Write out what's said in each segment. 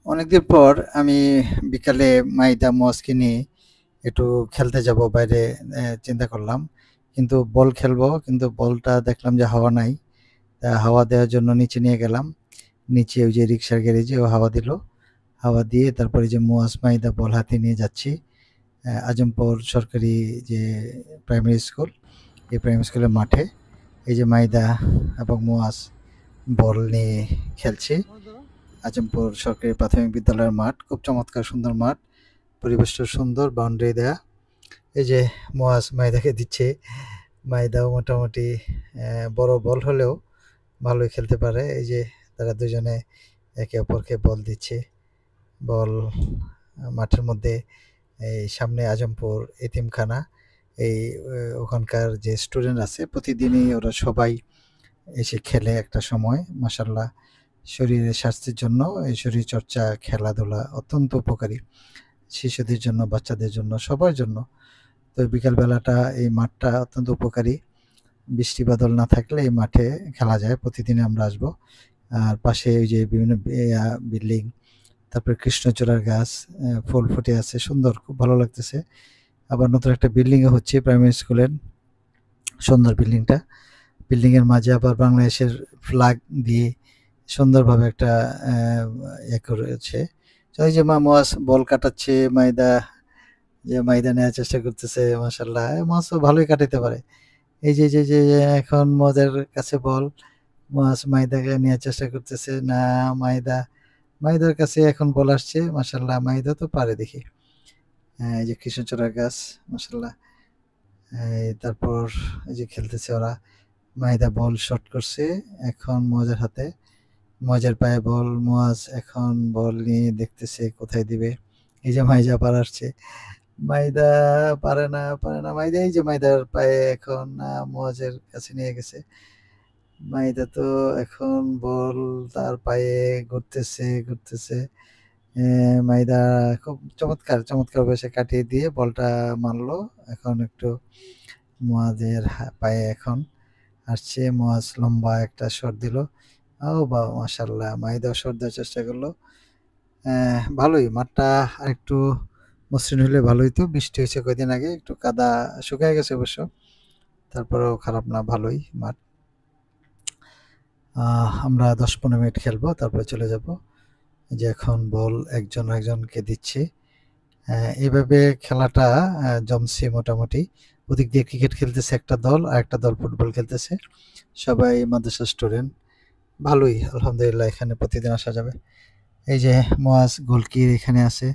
অনেকদিন পর আমি বিকালে মাইদা মোয়াজকে নিয়ে একটু খেলতে যাব বাইরে। চিন্তা করলাম কিন্তু বল খেলবো, কিন্তু বলটা দেখলাম যে হাওয়া নাই। হাওয়া দেওয়ার জন্য নিচে নিয়ে গেলাম। নিচে ওই যে রিক্সার গ্যারেজে ও হাওয়া দিল। হাওয়া দিয়ে তারপরে যে মোয়াজ মাইদা বল হাতে নিয়ে যাচ্ছি আজমপুর সরকারি যে প্রাইমারি স্কুল, এই প্রাইমারি স্কুলের মাঠে এই যে মাইদা এবং মোয়াজ বল নিয়ে খেলছে। আজমপুর সরকারি প্রাথমিক বিদ্যালয়ের মাঠ খুব চমৎকার সুন্দর মাঠ, পরিবেশটা সুন্দর, বাউন্ডারি দেয়া। এই যে মোয়াজ মাইদাকে দিচ্ছে। মাইদাও মোটামুটি বড় বল হলেও ভালোই খেলতে পারে। এই যে তারা দুজনে একে অপরকে বল দিচ্ছে। বল মাঠের মধ্যে, এই সামনে আজমপুর এতিমখানা, এই ওখানকার যে স্টুডেন্ট আছে প্রতিদিনই ওরা সবাই এসে খেলে একটা সময়। মাশাল্লাহ, শরীরের স্বাস্থ্যের জন্য এই শরীরচর্চা খেলাধুলা অত্যন্ত উপকারী, শিশুদের জন্য, বাচ্চাদের জন্য, সবার জন্য। তো বিকালবেলাটা এই মাঠটা অত্যন্ত উপকারী। বৃষ্টি বাদল না থাকলে এই মাঠে খেলা যায়, প্রতিদিন আমরা আসবো। আর পাশে ওই যে বিভিন্ন বিল্ডিং, তারপরে কৃষ্ণচূড়ার গাছ, ফুল ফুটে আছে, সুন্দর, খুব ভালো লাগতেছে। আবার নতুন একটা বিল্ডিংও হচ্ছে প্রাইমারি স্কুলের, সুন্দর বিল্ডিংটা। বিল্ডিংয়ের মাঝে আবার বাংলাদেশের ফ্ল্যাগ দিয়ে সুন্দরভাবে একটা করেছে। তো এই যে মোয়াজ বল কাটাচ্ছে, মাইদা নেওয়ার চেষ্টা করতেছে। মাশাল্লাহ, মোয়াজও ভালোই কাটাতে পারে। এই যে যে যে যে এখন মোয়াজের কাছে বল, মোয়াজ মাইদাকে নেওয়ার চেষ্টা করতেছে না। মাইদার কাছে এখন বল আসছে। মাশাল্লাহ, মাইদা তো পারে দেখি। এই যে কৃষ্ণচূড়া গাছ, মাশাল্লাহ। তারপর এই যে খেলতেছে ওরা। মাইদা বল শট করছে, এখন মোয়াজের হাতে। মোয়াজের পায়ে বল, মোয়াজ এখন বল নিয়ে দেখতেছে কোথায় দিবে। এই যে মাইজা পার আসছে। মাইদা পারে না মাইদা। এই যে মাইদার পায়ে এখন মোয়াজের কাছে নিয়ে গেছে। মাইদা তো এখন বল তার পায়ে ঘুরতেছে। মাইদা খুব চমৎকার সে কাটিয়ে দিয়ে বলটা মারলো। এখন একটু মোয়াজের পায়ে এখন আসছে। মোয়াজ লম্বা একটা শট দিল। ও বাবা, মাশাল্লাহ, মাইদাও শট দেওয়ার চেষ্টা করলো। ভালোই মাঠটা, আরেকটু মসৃণ হলে ভালোই। তো বৃষ্টি হয়েছে কয়দিন আগে, একটু কাদা শুকায় গেছে অবশ্য, তারপরেও খারাপ না, ভালোই মাঠ। আমরা 10-15 মিনিট খেলবো, তারপরে চলে যাব। যে এখন বল একজনকে দিচ্ছি। এইভাবে খেলাটা জমছে মোটামুটি। ওদিক দিয়ে ক্রিকেট খেলতেছে একটা দল, আর একটা দল ফুটবল খেলতেছে। সবাই মাদ্রাসা স্টুডেন্ট। ভালোই, আলহামদুলিল্লাহ, এখানে প্রতিদিন আসা যাবে। এই যে মোয়াজ গোলকির এখানে আছে।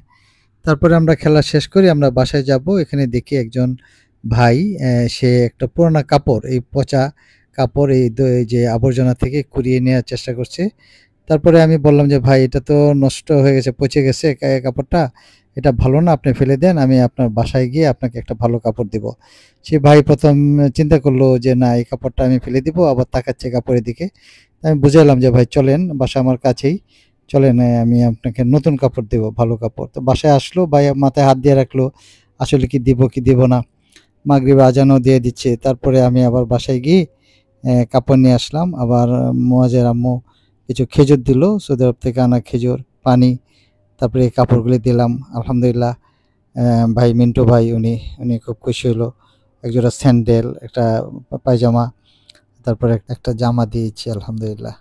তারপরে আমরা খেলা শেষ করি, আমরা বাসায় যাব। এখানে দেখি একজন ভাই, সে একটা পুরানা কাপড়, এই পচা কাপড়, এই যে আবর্জনা থেকে কুড়িয়ে নেওয়ার চেষ্টা করছে। তারপরে আমি বললাম যে, ভাই এটা তো নষ্ট হয়ে গেছে, পচে গেছে কাপড়টা, এটা ভালো না, আপনি ফেলে দেন, আমি আপনার বাসায় গিয়ে আপনাকে একটা ভালো কাপড় দিব। সে ভাই প্রথম চিন্তা করলো যে না, এই কাপড়টা আমি ফেলে দিব, আবার তাকাচ্ছে কাপড়ের দিকে। আমি বুঝাইলাম যে ভাই চলেন, বাসা আমার কাছেই, চলেন, আমি আপনাকে নতুন কাপড় দেব, ভালো কাপড়। তো বাসায় আসলো, ভাই মাথায় হাত দিয়ে রাখলো, আসলে কি দিব না। মাগরিব আজানও দিয়ে দিচ্ছে। তারপরে আমি আবার বাসায় গিয়ে কাপড় নিয়ে আসলাম। আবার মোয়াজের আম্মু কিছু খেজুর দিল, সৌদি আরব থেকে আনা খেজুর, পানি। তারপরে এই কাপড়গুলি দিলাম, আলহামদুলিল্লাহ। ভাই মিন্টু ভাই, উনি খুব খুশি হলো। একজোড়া স্যান্ডেল, একটা পায়জামা, তারপরে একটা জামা দিয়েছি, আলহামদুলিল্লাহ।